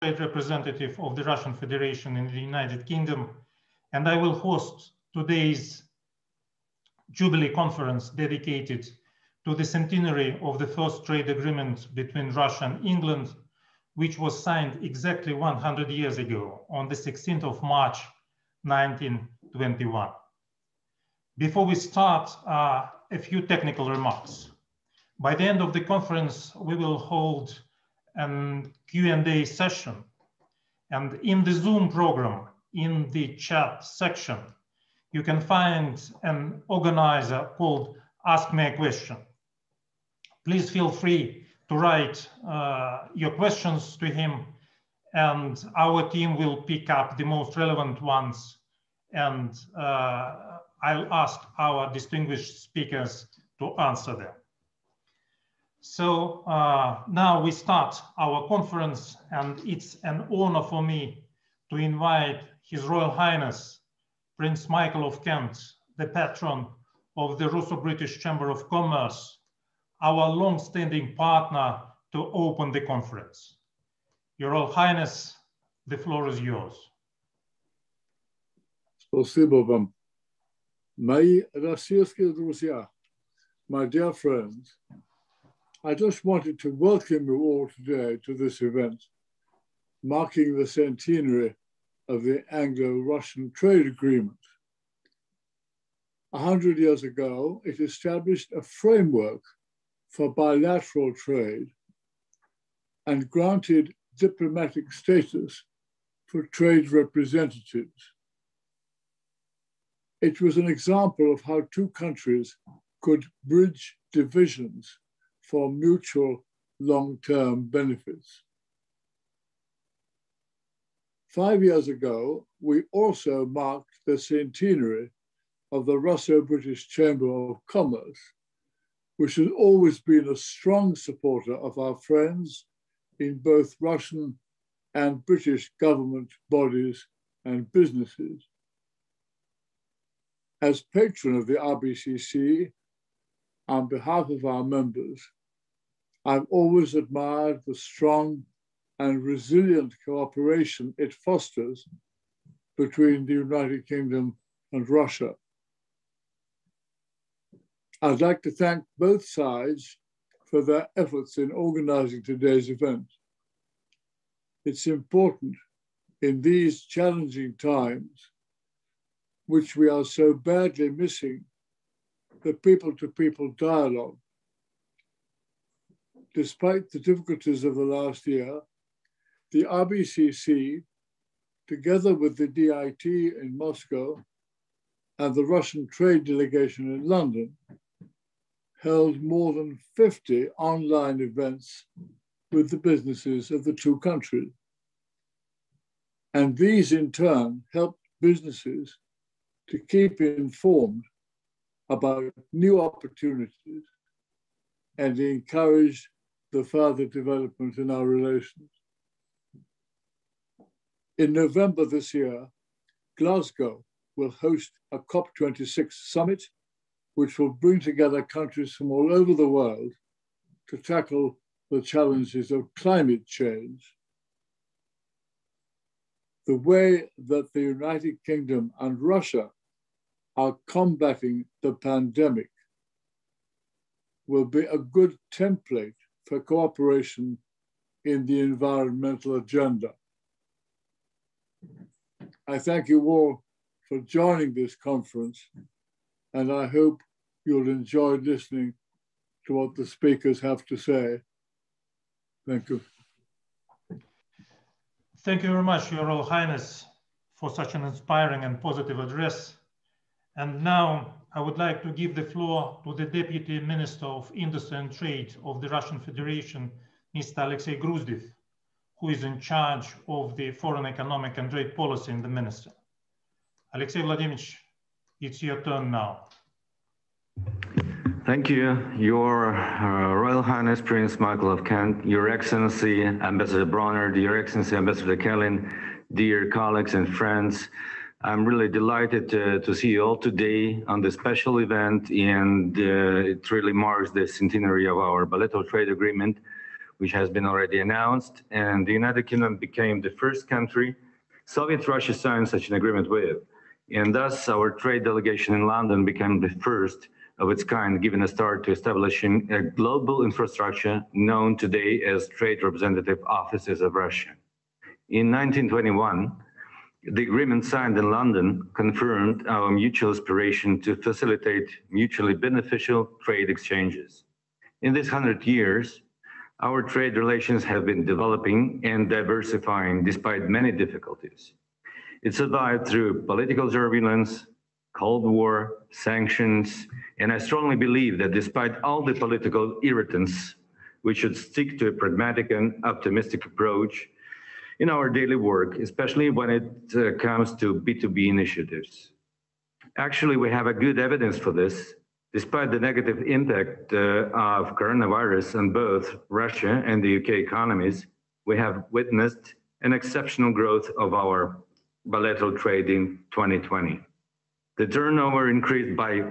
trade representative of the Russian Federation in the United Kingdom, and I will host today's Jubilee Conference dedicated to the centenary of the first trade agreement between Russia and England, which was signed exactly 100 years ago on the 16th of March, 1921. Before we start, a few technical remarks. By the end of the conference, we will hold a Q&A session. And in the Zoom program, in the chat section, you can find an organizer called Ask Me a Question. Please feel free to write your questions to him, and our team will pick up the most relevant ones, and I'll ask our distinguished speakers to answer them. So now we start our conference, and it's an honor for me to invite His Royal Highness, Prince Michael of Kent, the patron of the Russo-British Chamber of Commerce, our long-standing partner, to open the conference. Your Royal Highness, the floor is yours. Спасибо вам. Мои российские друзья, my dear friends, I just wanted to welcome you all today to this event, marking the centenary of the Anglo-Russian trade agreement. 100 years ago, it established a framework for bilateral trade and granted diplomatic status for trade representatives. It was an example of how two countries could bridge divisions for mutual long-term benefits. 5 years ago, we also marked the centenary of the Russo-British Chamber of Commerce, which has always been a strong supporter of our friends in both Russian and British government bodies and businesses. As patron of the RBCC, on behalf of our members, I've always admired the strong and resilient cooperation it fosters between the United Kingdom and Russia. I'd like to thank both sides for their efforts in organizing today's event. It's important in these challenging times, which we are so badly missing, the people-to-people dialogue. Despite the difficulties of the last year, the RBCC, together with the DIT in Moscow and the Russian trade delegation in London, held more than 50 online events with the businesses of the two countries. And these in turn helped businesses to keep informed about new opportunities and encouraged the further development in our relations. In November this year, Glasgow will host a COP26 summit, which will bring together countries from all over the world to tackle the challenges of climate change. The way that the United Kingdom and Russia are combating the pandemic will be a good template for cooperation in the environmental agenda. I thank you all for joining this conference, and I hope you'll enjoy listening to what the speakers have to say. Thank you. Thank you very much, Your Royal Highness, for such an inspiring and positive address. And now I would like to give the floor to the Deputy Minister of Industry and Trade of the Russian Federation, Mr. Alexei Gruzdev, who is in charge of the foreign economic and trade policy in the ministry. Alexei Vladimirovich, it's your turn now. Thank you, Your Royal Highness Prince Michael of Kent, Your Excellency Ambassador Bronner, Your Excellency Ambassador Kelin, dear colleagues and friends. I'm really delighted to see you all today on this special event, and it really marks the centenary of our bilateral trade agreement, which has been already announced, and the United Kingdom became the first country Soviet Russia signed such an agreement with. And thus, our trade delegation in London became the first of its kind, giving a start to establishing a global infrastructure known today as Trade Representative Offices of Russia. In 1921, the agreement signed in London confirmed our mutual aspiration to facilitate mutually beneficial trade exchanges. In these 100 years, our trade relations have been developing and diversifying despite many difficulties. It survived through political turbulence, Cold War, sanctions, and I strongly believe that despite all the political irritants, we should stick to a pragmatic and optimistic approach in our daily work, especially when it comes to B2B initiatives. Actually, we have a good evidence for this. Despite the negative impact of coronavirus on both Russia and the UK economies, we have witnessed an exceptional growth of our bilateral trade in 2020. The turnover increased by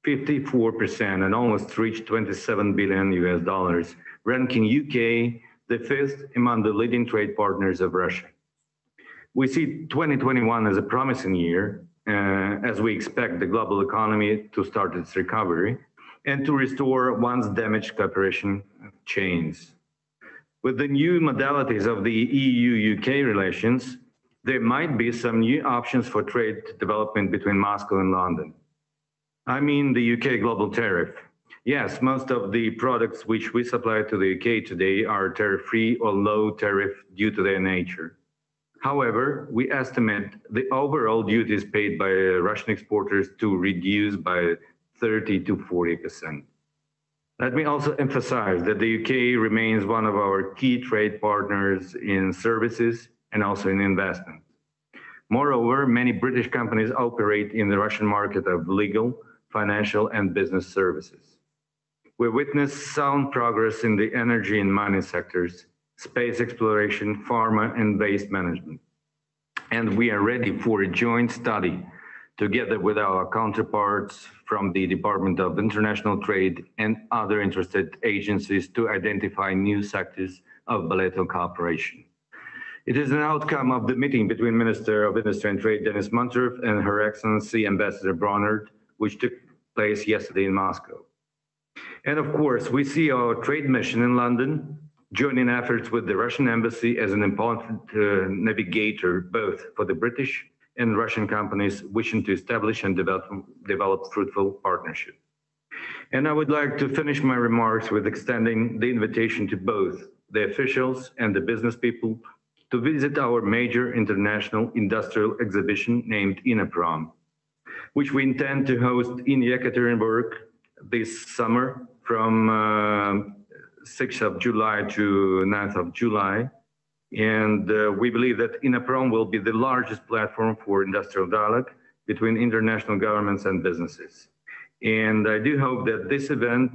54% and almost reached 27 billion US dollars, ranking UK the fifth among the leading trade partners of Russia. We see 2021 as a promising year, as we expect the global economy to start its recovery and to restore once damaged cooperation chains. With the new modalities of the EU-UK relations, there might be some new options for trade development between Moscow and London. I mean the UK global tariff. Yes, most of the products which we supply to the UK today are tariff-free or low tariff due to their nature. However, we estimate the overall duties paid by Russian exporters to reduce by 30 to 40%. Let me also emphasize that the UK remains one of our key trade partners in services and also in investment. Moreover, many British companies operate in the Russian market of legal, financial, and business services. We witness sound progress in the energy and mining sectors, space exploration, pharma, and waste management. And we are ready for a joint study together with our counterparts from the Department of International Trade and other interested agencies to identify new sectors of bilateral cooperation. It is an outcome of the meeting between Minister of Industry and Trade Denis Manturov and Her Excellency Ambassador Bronard, which took place yesterday in Moscow. And of course, we see our trade mission in London joining efforts with the Russian embassy as an important navigator, both for the British and Russian companies wishing to establish and develop fruitful partnership. And I would like to finish my remarks with extending the invitation to both the officials and the business people to visit our major international industrial exhibition named INAPROM, which we intend to host in Yekaterinburg this summer from 6th of July to 9th of July. And we believe that INAPROM will be the largest platform for industrial dialogue between international governments and businesses. And I do hope that this event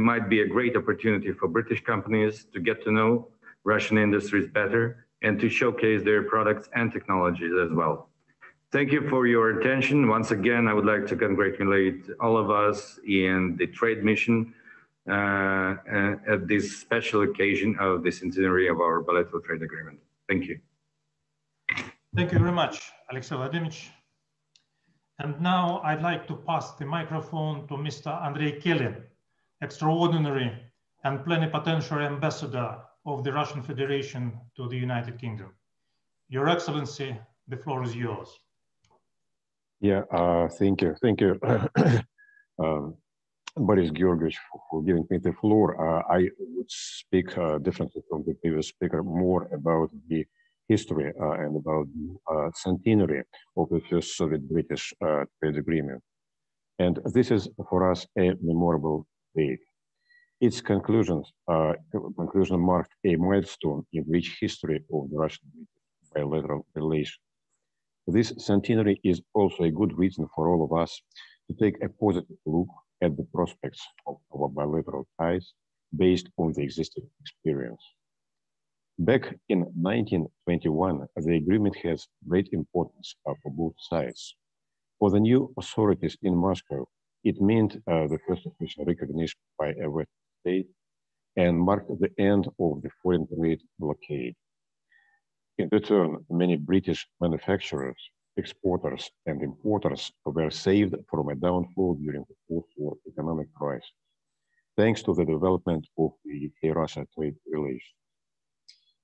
might be a great opportunity for British companies to get to know Russian industries better and to showcase their products and technologies as well. Thank you for your attention. Once again, I would like to congratulate all of us in the trade mission at this special occasion of the centenary of our bilateral trade agreement. Thank you. Thank you very much, Alexey Vladimirovich. And now I'd like to pass the microphone to Mr. Andrei Kelin, extraordinary and plenipotentiary ambassador of the Russian Federation to the United Kingdom. Your Excellency, the floor is yours. Yeah, thank you. Thank you, Boris Georgievich, for giving me the floor. I would speak differently from the previous speaker, more about the history and about the centenary of the first Soviet-British trade agreement. And this is for us a memorable day. Its conclusion marked a milestone in rich history of the Russian-British bilateral relation. This centenary is also a good reason for all of us to take a positive look at the prospects of our bilateral ties based on the existing experience. Back in 1921, the agreement has great importance for both sides. For the new authorities in Moscow, it meant the first official recognition by a Western state and marked the end of the foreign trade blockade. In return, many British manufacturers, exporters, and importers were saved from a downfall during the post-war economic crisis, thanks to the development of the UK-Russia trade relations.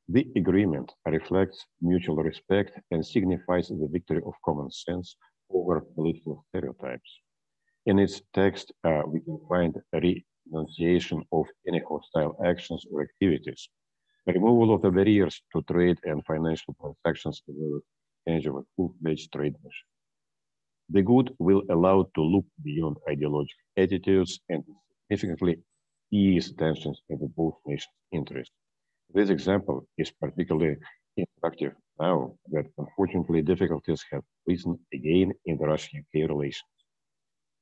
The agreement reflects mutual respect and signifies the victory of common sense over political stereotypes. In its text, we can find a renunciation of any hostile actions or activities, removal of the barriers to trade and financial transactions, as well as exchange of a full-fledged trade mission. The good will allow to look beyond ideological attitudes and significantly ease tensions in both nations' interests. This example is particularly instructive now that unfortunately difficulties have risen again in the Russia-UK relations.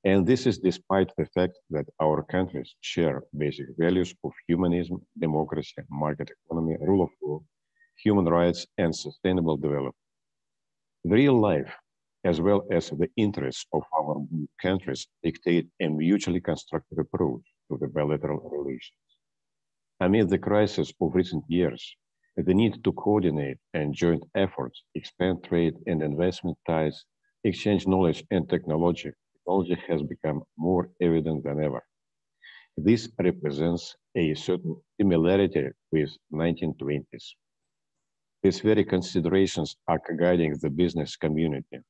And this is despite the fact that our countries share basic values of humanism, democracy, market economy, rule of law, human rights, and sustainable development. The real life, as well as the interests of our countries, dictate a mutually constructive approach to the bilateral relations. Amid the crisis of recent years, the need to coordinate and joint efforts, expand trade and investment ties, exchange knowledge and technology has become more evident than ever. This represents a certain similarity with 1920s. These very considerations are guiding the business community.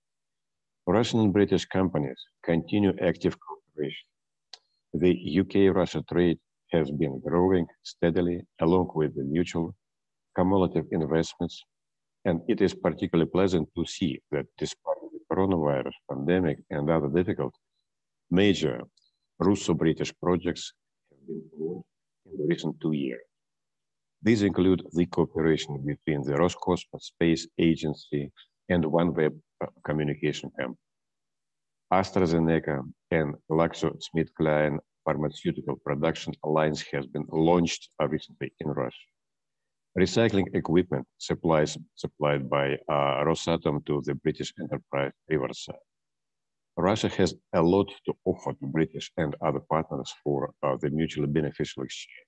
Russian and British companies continue active cooperation. The UK-Russia trade has been growing steadily along with the mutual cumulative investments, and it is particularly pleasant to see that despite the coronavirus pandemic and other difficulties, major Russo-British projects have been launched in the recent 2 years. These include the cooperation between the Roscosmos Space Agency and OneWeb communication company. AstraZeneca and GlaxoSmithKline pharmaceutical production alliance has been launched recently in Russia. Recycling equipment supplied by Rosatom to the British enterprise Riverside. Russia has a lot to offer to British and other partners for the mutually beneficial exchange.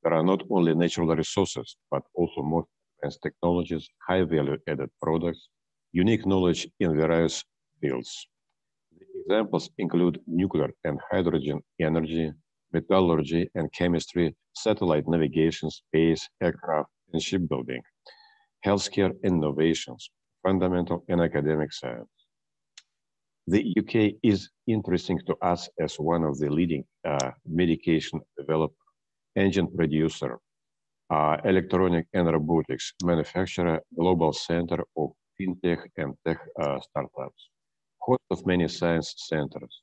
There are not only natural resources, but also more advanced technologies, high value added products, unique knowledge in various fields. The examples include nuclear and hydrogen energy, metallurgy and chemistry, satellite navigation, space, aircraft and shipbuilding, healthcare innovations, fundamental and academic science. The UK is interesting to us as one of the leading medication developer, engine producer, electronic and robotics manufacturer, global center of fintech and tech startups, host of many science centers,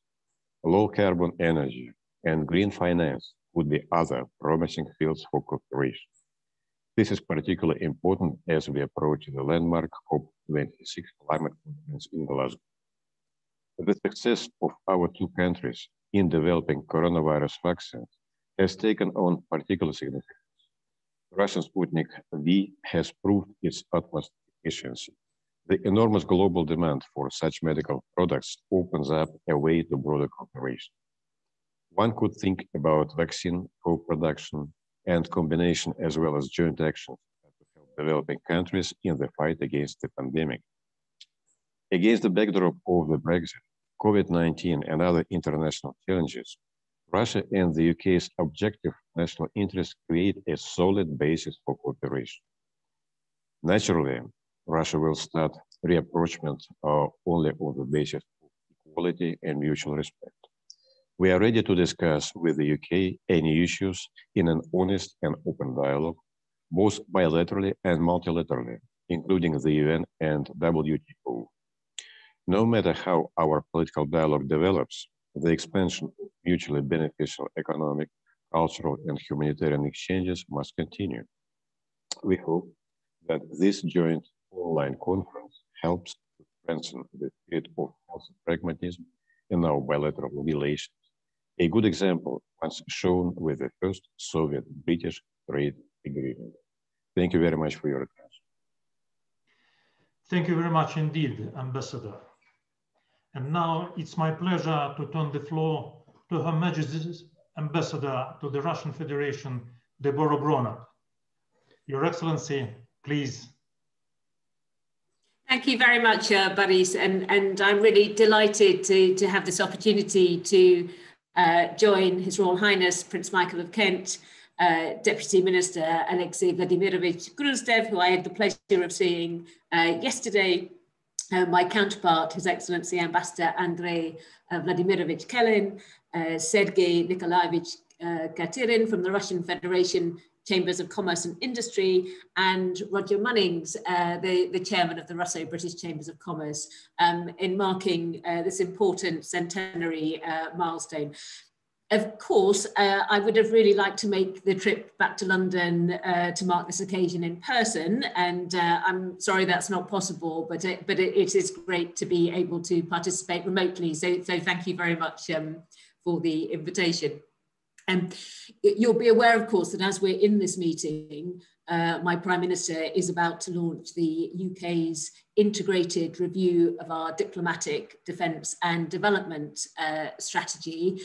low carbon energy, and green finance would be other promising fields for cooperation. This is particularly important as we approach the landmark COP26 climate conference in Glasgow. The success of our two countries in developing coronavirus vaccines has taken on particular significance. Russian Sputnik V has proved its utmost efficiency. The enormous global demand for such medical products opens up a way to broader cooperation. One could think about vaccine co-production and combination as well as joint actions to help developing countries in the fight against the pandemic. Against the backdrop of the Brexit, COVID-19 and other international challenges, Russia and the UK's objective national interests create a solid basis for cooperation. Naturally, Russia will start reapproachment only on the basis of equality and mutual respect. We are ready to discuss with the UK any issues in an honest and open dialogue, both bilaterally and multilaterally, including the UN and WTO. No matter how our political dialogue develops, the expansion of mutually beneficial economic, cultural, and humanitarian exchanges must continue. We hope that this joint online conference helps to strengthen the spirit of healthy pragmatism in our bilateral relations. A good example was shown with the first Soviet-British trade agreement. Thank you very much for your attention. Thank you very much indeed, Ambassador. And now it's my pleasure to turn the floor to Her Majesty's Ambassador to the Russian Federation, Deborah Bronner. Your Excellency, please. Thank you very much, Boris, and I'm really delighted to have this opportunity to join His Royal Highness Prince Michael of Kent, Deputy Minister Alexei Vladimirovich Gruzdev, who I had the pleasure of seeing yesterday, my counterpart, His Excellency Ambassador Andrei Vladimirovich Kelin, Sergei Nikolaevich Katirin from the Russian Federation Chambers of Commerce and Industry, and Roger Mannings, the chairman of the Russo British Chambers of Commerce, in marking this important centenary milestone. Of course, I would have really liked to make the trip back to London to mark this occasion in person, and I'm sorry that's not possible, but it is great to be able to participate remotely. So thank you very much for the invitation. You'll be aware, of course, that as we're in this meeting, my Prime Minister is about to launch the UK's integrated review of our diplomatic, defence and development strategy.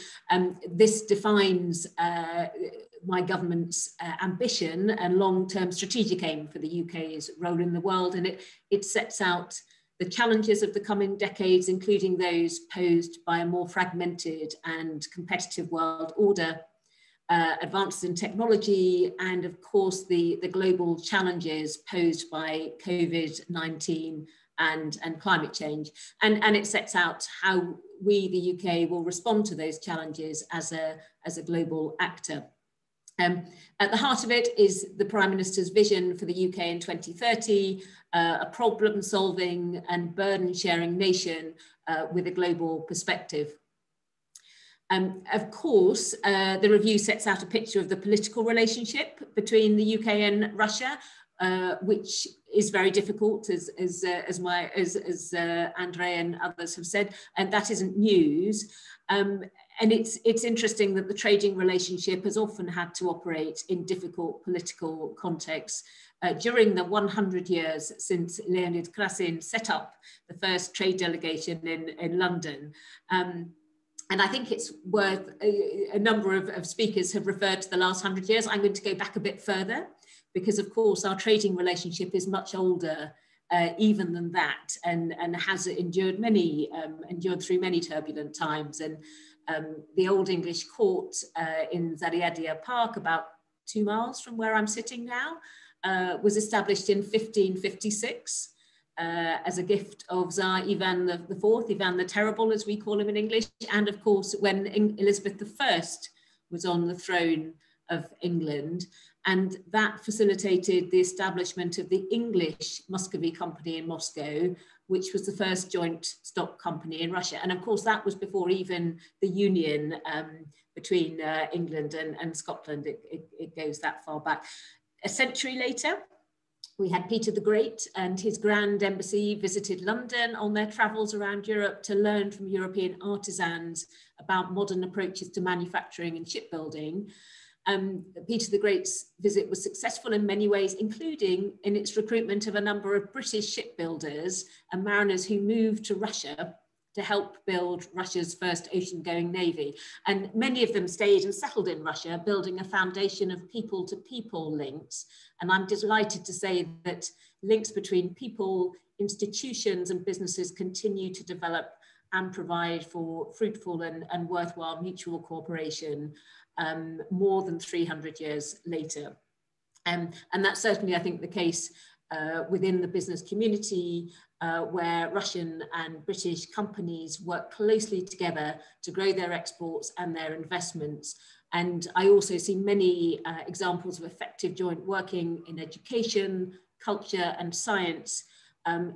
This defines my government's ambition and long-term strategic aim for the UK's role in the world, and it sets out the challenges of the coming decades, including those posed by a more fragmented and competitive world order, advances in technology, and of course the global challenges posed by COVID-19 and climate change. And it sets out how we, the UK, will respond to those challenges as a global actor. At the heart of it is the Prime Minister's vision for the UK in 2030, a problem-solving and burden-sharing nation with a global perspective. Of course, the review sets out a picture of the political relationship between the UK and Russia, which is very difficult, as Andrei and others have said, and that isn't news. And it's interesting that the trading relationship has often had to operate in difficult political contexts. During the 100 years since Leonid Krasin set up the first trade delegation in London. And I think it's worth, a number of speakers have referred to the last 100 years. I'm going to go back a bit further, because of course our trading relationship is much older even than that, and has endured through many turbulent times. And the Old English Court in Zaryadia Park, about 2 miles from where I'm sitting now, was established in 1556 as a gift of Tsar Ivan IV, Ivan the Terrible, as we call him in English, and of course when Elizabeth I was on the throne of England. And that facilitated the establishment of the English Muscovy Company in Moscow, which was the first joint stock company in Russia. And of course, that was before even the union between England and Scotland. It goes that far back. A century later, we had Peter the Great and his Grand Embassy visited London on their travels around Europe to learn from European artisans about modern approaches to manufacturing and shipbuilding. Peter the Great's visit was successful in many ways, including in its recruitment of a number of British shipbuilders and mariners who moved to Russia to help build Russia's first ocean-going navy. And many of them stayed and settled in Russia, building a foundation of people-to-people links. And I'm delighted to say that links between people, institutions, and businesses continue to develop and provide for fruitful and worthwhile mutual cooperation more than 300 years later. And that's certainly, I think, the case within the business community, where Russian and British companies work closely together to grow their exports and their investments. And I also see many examples of effective joint working in education, culture, and science,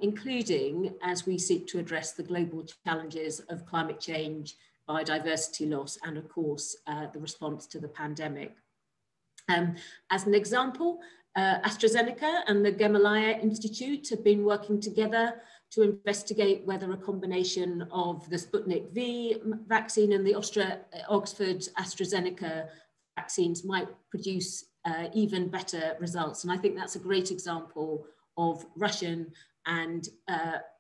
including as we seek to address the global challenges of climate change, biodiversity loss, and of course, the response to the pandemic. As an example, AstraZeneca and the Gamaleya Institute have been working together to investigate whether a combination of the Sputnik V vaccine and the Oxford AstraZeneca vaccines might produce even better results. And I think that's a great example of Russian and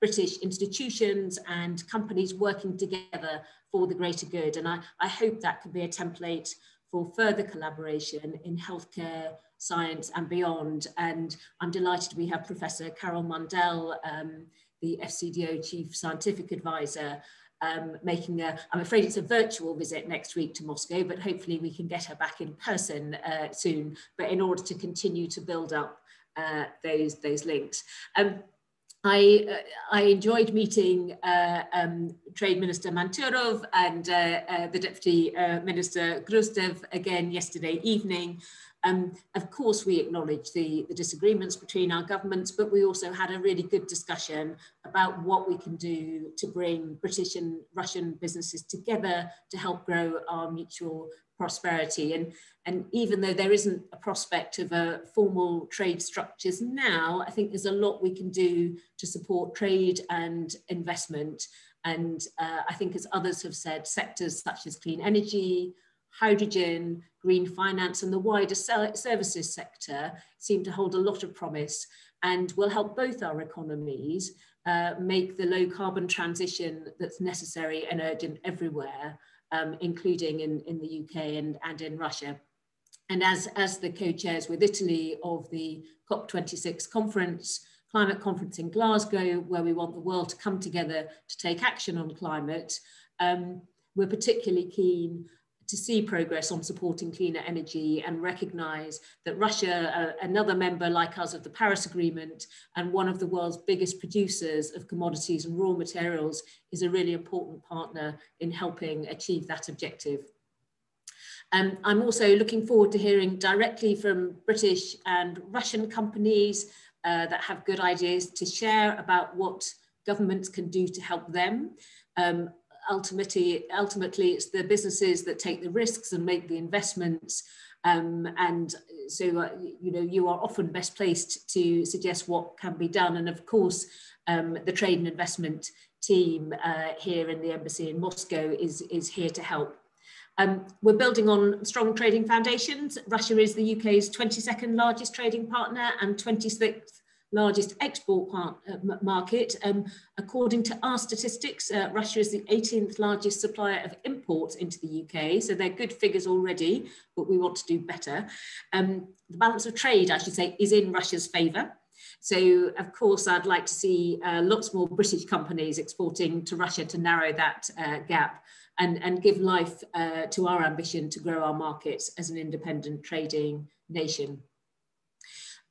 British institutions and companies working together for the greater good. And I hope that could be a template for further collaboration in healthcare, science and beyond. And I'm delighted we have Professor Carol Mundell, the FCDO Chief Scientific Advisor, making I'm afraid it's a virtual visit next week to Moscow, but hopefully we can get her back in person soon, but in order to continue to build up those links. I enjoyed meeting Trade Minister Manturov and the Deputy Minister Grustev again yesterday evening. Of course, we acknowledge the disagreements between our governments, but we also had a really good discussion about what we can do to bring British and Russian businesses together to help grow our mutual prosperity. And even though there isn't a prospect of a formal trade structures now, I think there's a lot we can do to support trade and investment. And I think, as others have said, sectors such as clean energy, hydrogen, green finance, and the wider services sector seem to hold a lot of promise and will help both our economies make the low carbon transition that's necessary and urgent everywhere, including in the UK and in Russia. And as the co-chairs with Italy of the COP26 conference, climate conference in Glasgow, where we want the world to come together to take action on climate, we're particularly keen to see progress on supporting cleaner energy and recognise that Russia, another member like us of the Paris Agreement and one of the world's biggest producers of commodities and raw materials, is a really important partner in helping achieve that objective. I'm also looking forward to hearing directly from British and Russian companies that have good ideas to share about what governments can do to help them. Ultimately, it's the businesses that take the risks and make the investments. And so, you are often best placed to suggest what can be done. And of course, the trade and investment team here in the embassy in Moscow is here to help. We're building on strong trading foundations. Russia is the UK's 22nd largest trading partner and 26th largest export market. According to our statistics, Russia is the 18th largest supplier of imports into the UK. So they're good figures already, but we want to do better. The balance of trade, I should say, is in Russia's favour. So, of course, I'd like to see lots more British companies exporting to Russia to narrow that gap and give life to our ambition to grow our markets as an independent trading nation.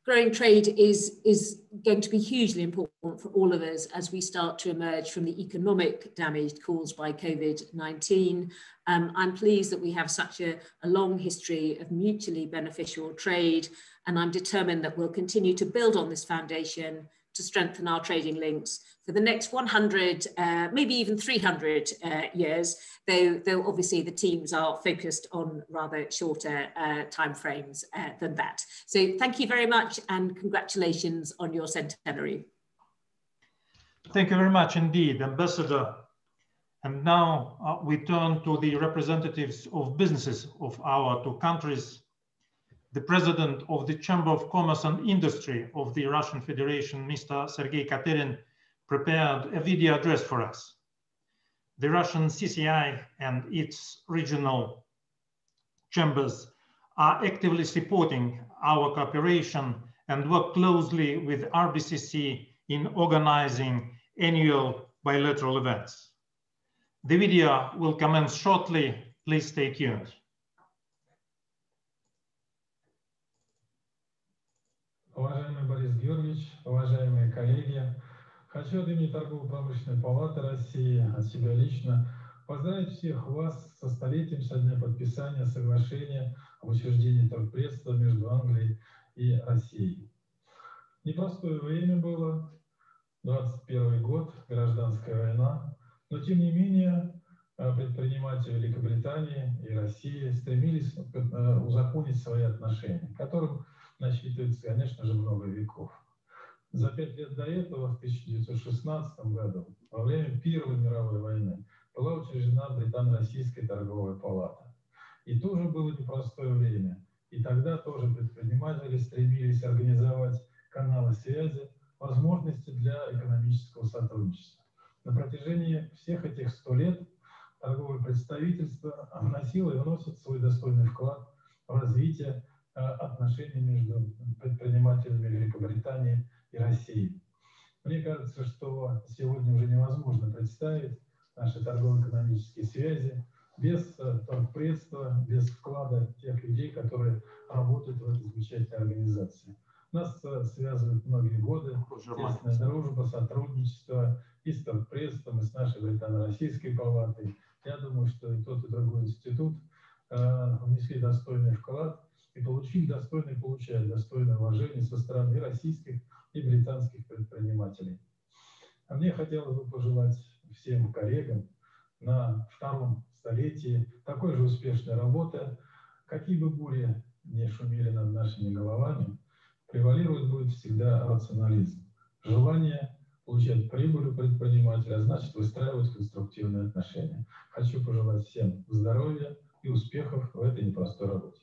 Growing trade is going to be hugely important for all of us as we start to emerge from the economic damage caused by COVID-19. I'm pleased that we have such a long history of mutually beneficial trade, and I'm determined that we'll continue to build on this foundation to strengthen our trading links for the next 100, maybe even 300 years, though obviously the teams are focused on rather shorter timeframes than that. So thank you very much and congratulations on your centenary. Thank you very much indeed, Ambassador. And now we turn to the representatives of businesses of our two countries. The President of the Chamber of Commerce and Industry of the Russian Federation, Mr. Sergei Katerin, prepared a video address for us. The Russian CCI and its regional chambers are actively supporting our cooperation and work closely with RBCC in organizing annual bilateral events. The video will commence shortly. Please stay tuned. Уважаемый Борис Георгиевич, уважаемые коллеги, хочу от имени Торгово-промышленной палаты России, от себя лично, поздравить всех вас со столетием со дня подписания соглашения об учреждении торгпредства между Англией и Россией. Непростое время было, 21 год, гражданская война, но тем не менее предприниматели Великобритании и России стремились узаконить свои отношения, которым насчитывается, конечно же, много веков. За 5 лет до этого, в 1916 году, во время Первой мировой войны, была учреждена Британо-Российская торговая палата. И тоже было непростое время. И тогда тоже предприниматели стремились организовать каналы связи, возможности для экономического сотрудничества. На протяжении всех этих 100 лет торговые представительство вносило и вносит свой достойный вклад в развитие отношений между предпринимателями Великобритании и Россией. Мне кажется, что сегодня уже невозможно представить наши торгово-экономические связи без торгпредства, без вклада тех людей, которые работают в этой замечательной организации. Нас связывают многие годы тесная дружба, сотрудничество и с торгпредством, и с нашей британо-российской палатой. Я думаю, что и тот, и другой институт внесли достойный вклад и получают достойное уважение со стороны российских и британских предпринимателей. А мне хотелось бы пожелать всем коллегам на втором столетии такой же успешной работы, какие бы бури не шумели над нашими головами, превалировать будет всегда рационализм, желание получать прибыль у предпринимателя, а значит выстраивать конструктивные отношения. Хочу пожелать всем здоровья и успехов в этой непростой работе.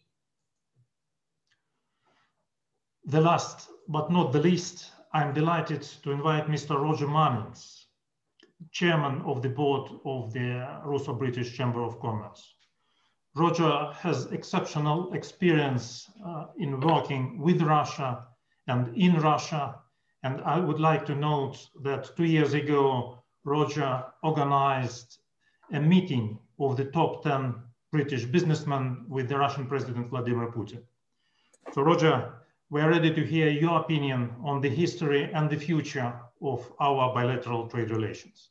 The last but not the least, I'm delighted to invite Mr. Roger Mannings, Chairman of the Board of the Russo-British Chamber of Commerce. Roger has exceptional experience in working with Russia and in Russia, and I would like to note that 2 years ago, Roger organized a meeting of the top 10 British businessmen with the Russian President Vladimir Putin. So Roger, we're ready to hear your opinion on the history and the future of our bilateral trade relations.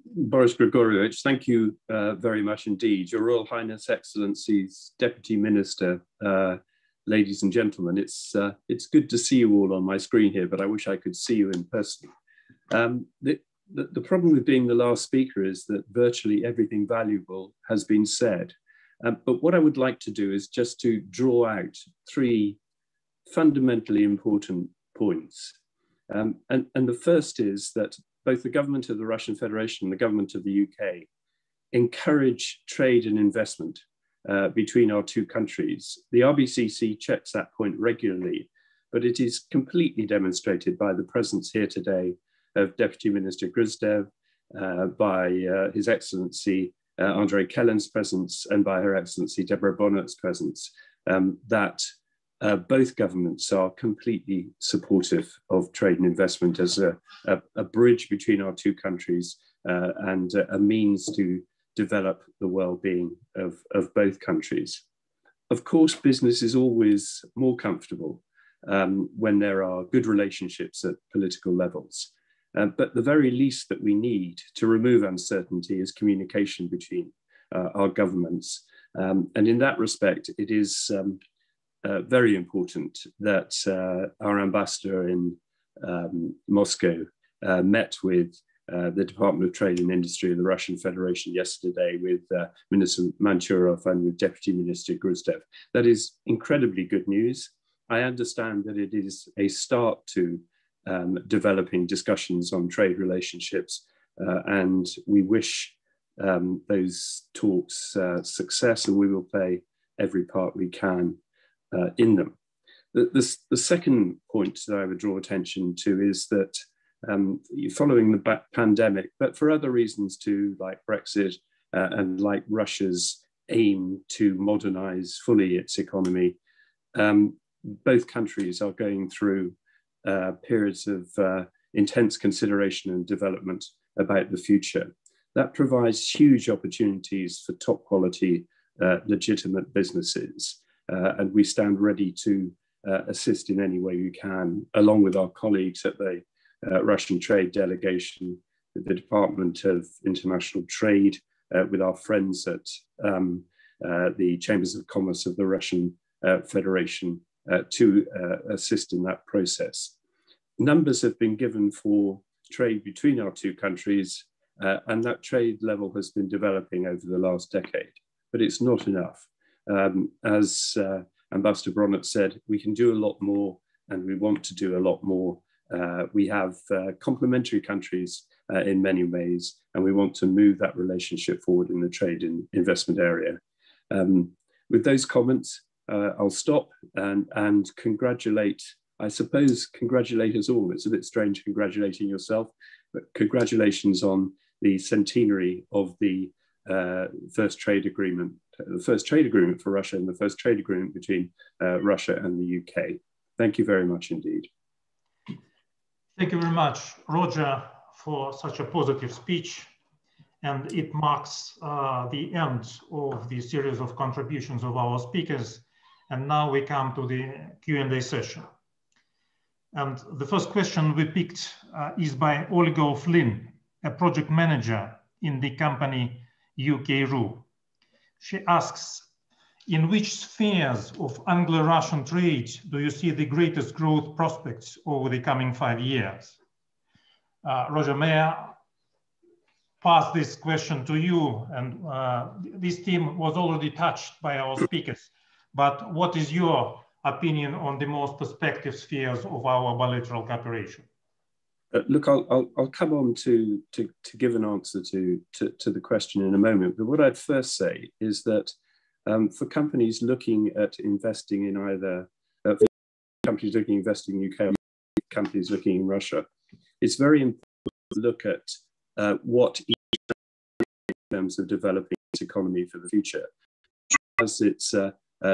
Boris Grigorievich, thank you very much indeed. Your Royal Highness, Excellencies, Deputy Minister, ladies and gentlemen, it's good to see you all on my screen here, but I wish I could see you in person. The problem with being the last speaker is that virtually everything valuable has been said. But what I would like to do is just to draw out three fundamentally important points. And the first is that both the government of the Russian Federation and the government of the UK encourage trade and investment between our two countries. The RBCC checks that point regularly, but it is completely demonstrated by the presence here today of Deputy Minister Gruzdev, by His Excellency Andrei Kelin's presence, and by Her Excellency Deborah Bonnet's presence, that both governments are completely supportive of trade and investment as a bridge between our two countries and a means to develop the well-being of both countries. Of course, business is always more comfortable when there are good relationships at political levels. But the very least that we need to remove uncertainty is communication between our governments. And in that respect, it is very important that our ambassador in Moscow met with the Department of Trade and Industry of the Russian Federation yesterday, with Minister Manchurov and with Deputy Minister Gruzdev. That is incredibly good news. I understand that it is a start to developing discussions on trade relationships, and we wish those talks success, and we will play every part we can in them. The second point that I would draw attention to is that following the pandemic, but for other reasons too, like Brexit and like Russia's aim to modernize fully its economy, both countries are going through periods of intense consideration and development about the future. That provides huge opportunities for top quality, legitimate businesses. And we stand ready to assist in any way we can, along with our colleagues at the Russian Trade Delegation, the Department of International Trade, with our friends at the Chambers of Commerce of the Russian Federation, to assist in that process. Numbers have been given for trade between our two countries, and that trade level has been developing over the last decade, but it's not enough. As Ambassador Bonnet said, we can do a lot more, and we want to do a lot more. We have complementary countries in many ways, and we want to move that relationship forward in the trade and investment area. With those comments, I'll stop and congratulate, I suppose, congratulate us all. It's a bit strange congratulating yourself, but congratulations on the centenary of the first trade agreement, the first trade agreement for Russia and the first trade agreement between Russia and the UK. Thank you very much indeed. Thank you very much, Roger, for such a positive speech. And it marks the end of the series of contributions of our speakers. And now we come to the Q&A session. And the first question we picked is by Olga Flynn, a project manager in the company UK RU. She asks, in which spheres of Anglo-Russian trade do you see the greatest growth prospects over the coming 5 years? Roger, may I pass this question to you? And this theme was already touched by our speakers, but what is your opinion on the most prospective spheres of our bilateral cooperation? Look, I'll come on to give an answer to the question in a moment. But what I'd first say is that for companies looking at investing in either companies looking at investing in UK or companies looking in Russia, it's very important to look at what each in terms of developing its economy for the future. As its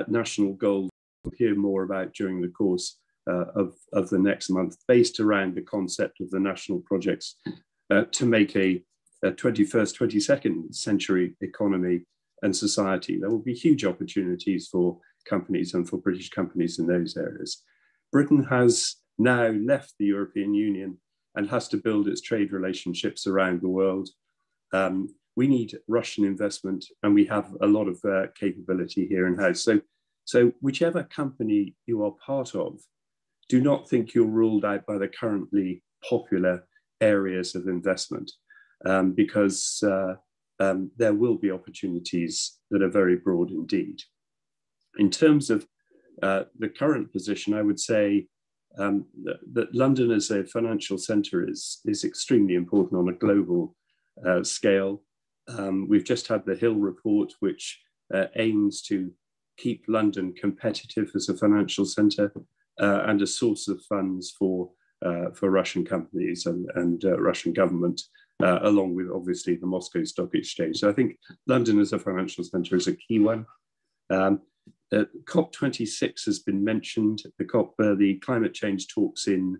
national goals we'll hear more about during the course of the next month, based around the concept of the national projects to make a 21st, 22nd century economy and society. There will be huge opportunities for companies and for British companies in those areas. Britain has now left the European Union and has to build its trade relationships around the world. We need Russian investment, and we have a lot of capability here in-house. So whichever company you are part of, do not think you're ruled out by the currently popular areas of investment, because there will be opportunities that are very broad indeed. In terms of the current position, I would say that London as a financial centre is extremely important on a global scale. We've just had the Hill report, which aims to keep London competitive as a financial centre and a source of funds for Russian companies and Russian government, along with obviously the Moscow Stock Exchange. So I think London as a financial centre is a key one. COP26 has been mentioned. The climate change talks in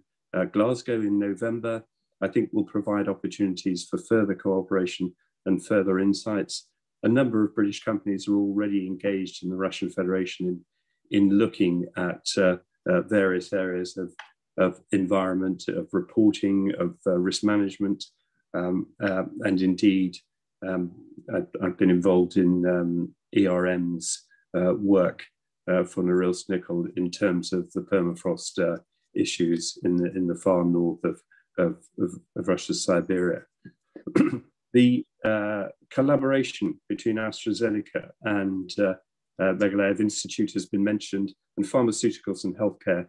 Glasgow in November, I think will provide opportunities for further cooperation and further insights. A number of British companies are already engaged in the Russian Federation in looking at various areas of environment, of reporting, of risk management, and indeed, I've been involved in ERM's work for Norilsk Nickel in terms of the permafrost issues in the far north of Russia's Siberia. The collaboration between AstraZeneca and Begalev Institute has been mentioned, and pharmaceuticals and healthcare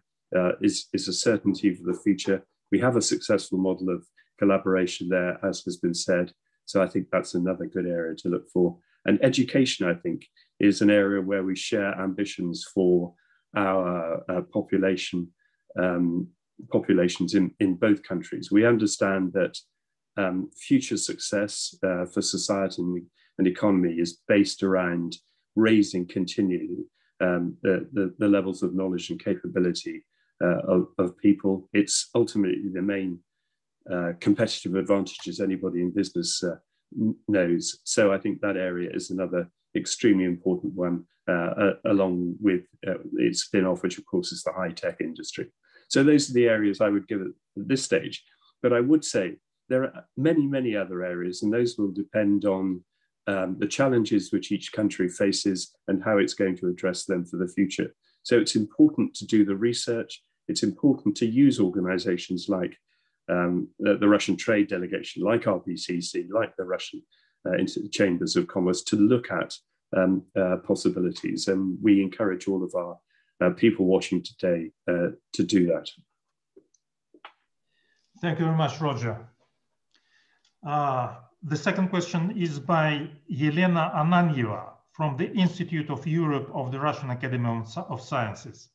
is a certainty for the future. We have a successful model of collaboration there, as has been said. So I think that's another good area to look for. And education, I think, is an area where we share ambitions for our populations in both countries. We understand that future success for society and economy is based around raising continually the levels of knowledge and capability of people. It's ultimately the main competitive advantages anybody in business knows. So I think that area is another extremely important one, along with its spin-off, which of course is the high-tech industry. So those are the areas I would give at this stage. But I would say there are many, many other areas, and those will depend on the challenges which each country faces and how it's going to address them for the future. So it's important to do the research. It's important to use organizations like the Russian Trade Delegation, like RBCC, like the Russian Chambers of Commerce, to look at possibilities. And we encourage all of our people watching today to do that. Thank you very much, Roger. The second question is by Elena Ananyeva from the Institute of Europe of the Russian Academy of Sciences.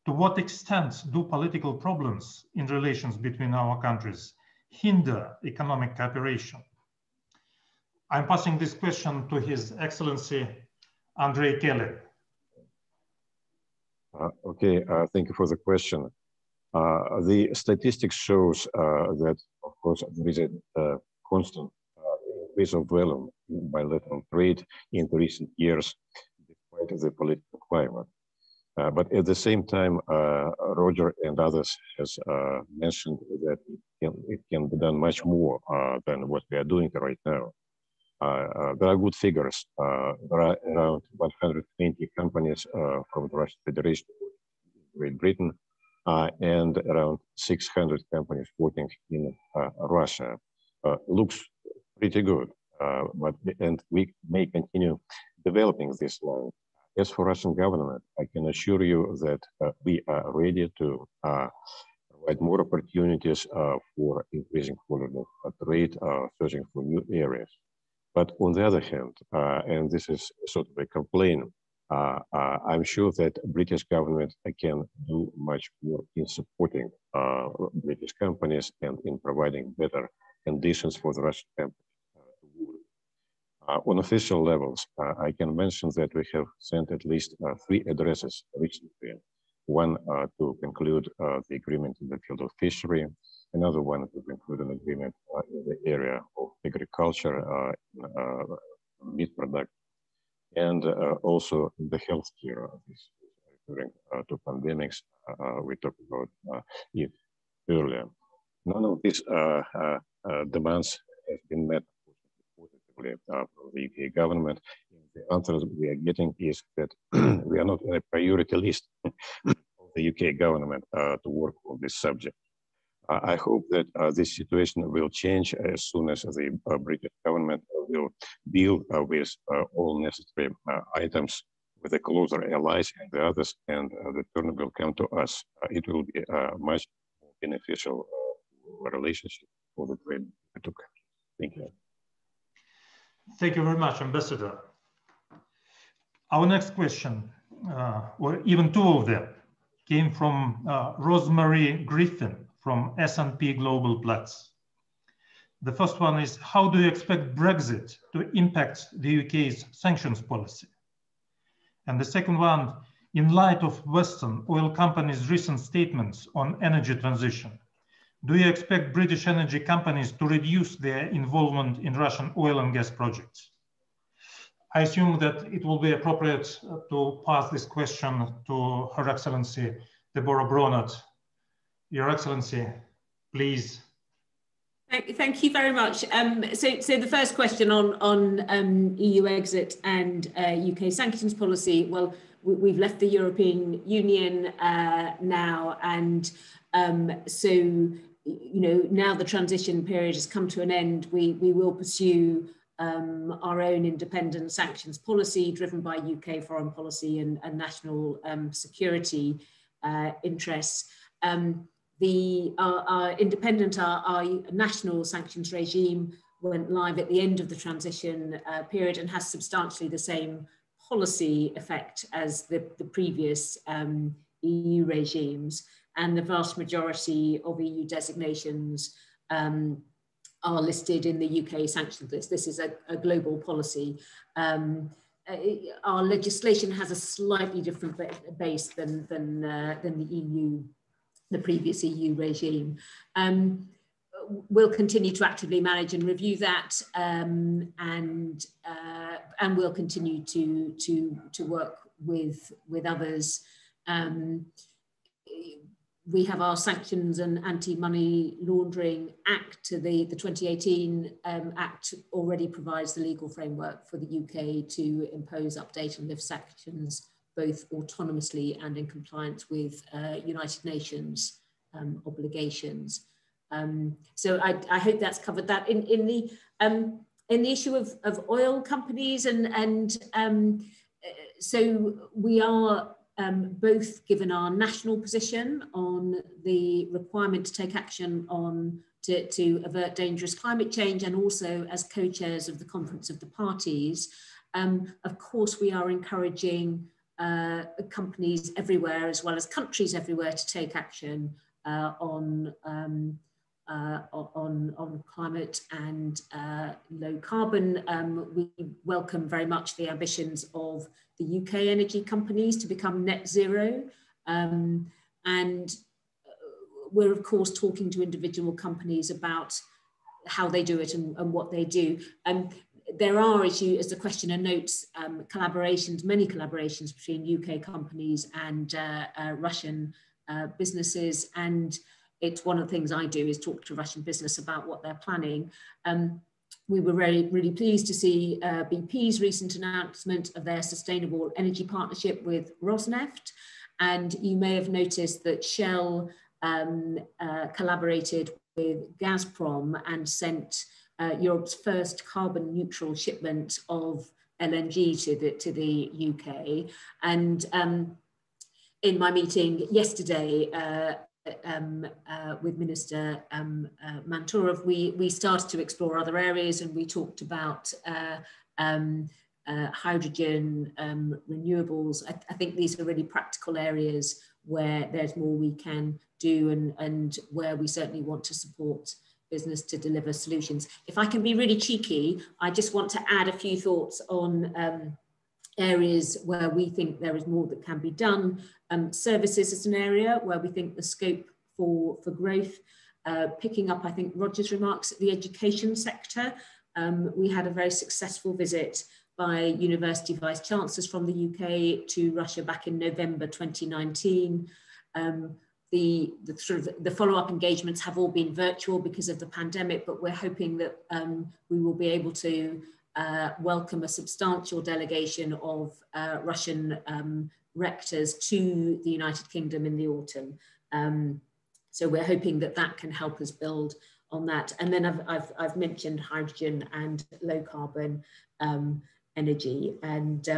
To what extent do political problems in relations between our countries hinder economic cooperation? I'm passing this question to His Excellency Andrei Kelin. Okay, thank you for the question. The statistics shows that, of course, there is a constant increase of volume in bilateral trade in the recent years, despite the political climate. But at the same time, Roger and others has mentioned that it can be done much more than what we are doing right now. There are good figures. There are around 120 companies from the Russian Federation, Great Britain, and around 600 companies working in Russia. Looks pretty good, and we may continue developing this line. As for Russian government, I can assure you that we are ready to provide more opportunities for increasing volume of trade, searching for new areas. But on the other hand, and this is sort of a complaint, I'm sure that British government can do much more in supporting British companies and in providing better conditions for the Russian companies to work. On official levels, I can mention that we have sent at least 3 addresses recently. One to conclude the agreement in the field of fishery, another one to conclude an agreement in the area of agriculture, meat production, and also in the healthcare, referring to pandemics we talked about it earlier. None of these demands have been met positively from the UK government. The answer we are getting is that we are not on a priority list of the UK government to work on this subject. I hope that this situation will change as soon as the British government will deal with all necessary items with the closer allies and the others, and the turn will come to us. It will be a much more beneficial relationship for the trade between the two countries. Thank you. Thank you very much, Ambassador. Our next question, or even 2 of them, came from Rosemary Griffin from S&P Global Platts. The first one is, how do you expect Brexit to impact the UK's sanctions policy? And the second one, in light of Western oil companies' recent statements on energy transition, do you expect British energy companies to reduce their involvement in Russian oil and gas projects? I assume that it will be appropriate to pass this question to Her Excellency Deborah Bronert. Your Excellency, please. Thank you very much. So the first question on EU exit and UK sanctions policy. Well, we've left the European Union now, and so now the transition period has come to an end. We will pursue our own independent sanctions policy driven by UK foreign policy and national security interests. Our independent, our national sanctions regime went live at the end of the transition period and has substantially the same policy effect as the previous EU regimes. And the vast majority of EU designations are listed in the UK sanctions list. This is a global policy. Our legislation has a slightly different base than the EU, the previous EU regime. We'll continue to actively manage and review that, and we'll continue to work with others. We have our Sanctions and Anti-Money Laundering Act. The 2018 Act already provides the legal framework for the UK to impose, update and lift sanctions both autonomously and in compliance with United Nations obligations. So I hope that's covered that. In the issue of oil companies, so we are both given our national position on the requirement to take action to avert dangerous climate change, and also as co-chairs of the Conference of the Parties. Of course, we are encouraging companies everywhere, as well as countries everywhere, to take action on on climate and low carbon. We welcome very much the ambitions of the UK energy companies to become net zero. And we're of course talking to individual companies about how they do it and what they do. There are, as the questioner notes, many collaborations between UK companies and Russian businesses, and it's one of the things I do is talk to Russian business about what they're planning. We were really pleased to see BP's recent announcement of their sustainable energy partnership with Rosneft, and you may have noticed that Shell collaborated with Gazprom and sent Europe's first carbon neutral shipment of LNG to the UK. And in my meeting yesterday with Minister Manturov, we started to explore other areas, and we talked about hydrogen, renewables. I think these are really practical areas where there's more we can do, and where we certainly want to support business to deliver solutions. If I can be really cheeky, I just want to add a few thoughts on areas where we think there is more that can be done. Services is an area where we think the scope for growth, picking up, I think, Roger's remarks, the education sector. We had a very successful visit by university vice chancellors from the UK to Russia back in November 2019. The follow-up engagements have all been virtual because of the pandemic, but we're hoping that we will be able to welcome a substantial delegation of Russian rectors to the United Kingdom in the autumn. So we're hoping that that can help us build on that. And then I've mentioned hydrogen and low carbon energy, and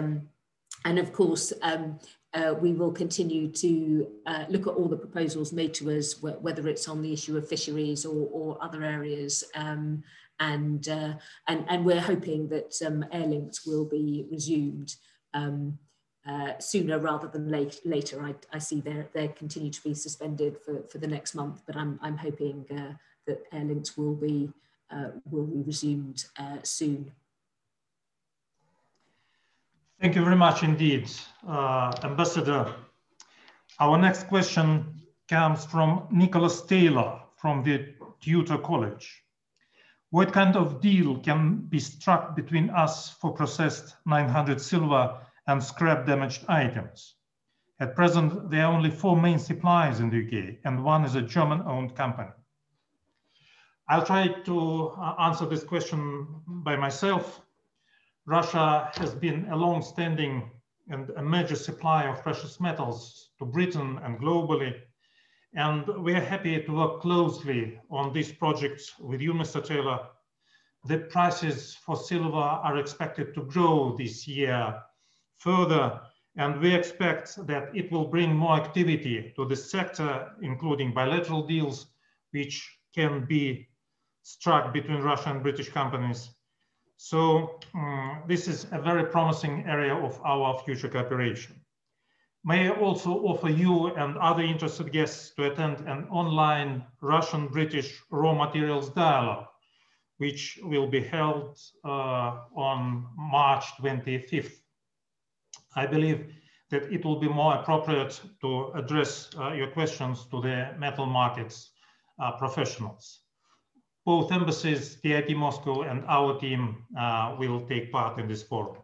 of course we will continue to look at all the proposals made to us, whether it's on the issue of fisheries or other areas, and we're hoping that Airlinks will be resumed sooner rather than later. I see they continue to be suspended for the next month, but I'm hoping that Airlinks will be resumed soon. Thank you very much indeed, Ambassador. Our next question comes from Nicholas Taylor from the Tutor College. What kind of deal can be struck between us for processed 900 silver and scrap damaged items? At present, there are only 4 main suppliers in the UK, and one is a German-owned company. I'll try to answer this question by myself. Russia has been a long-standing and a major supplier of precious metals to Britain and globally. And we are happy to work closely on these projects with you, Mr. Taylor. The prices for silver are expected to grow this year further, and we expect that it will bring more activity to the sector, including bilateral deals, which can be struck between Russian and British companies. So this is a very promising area of our future cooperation. May I also offer you and other interested guests to attend an online Russian-British raw materials dialogue, which will be held on March 25th. I believe that it will be more appropriate to address your questions to the metal markets professionals. Both embassies, TIT Moscow and our team will take part in this forum.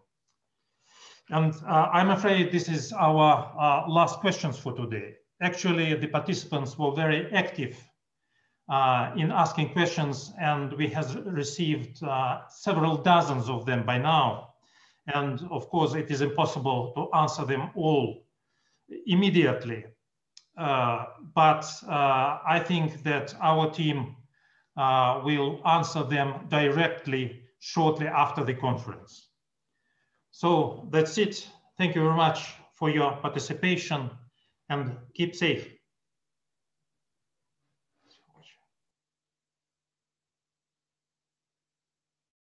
And I'm afraid this is our last questions for today. Actually, the participants were very active in asking questions, and we have received several dozens of them by now. And of course, it is impossible to answer them all immediately. But I think that our team will answer them directly shortly after the conference. So that's it. Thank you very much for your participation, and keep safe.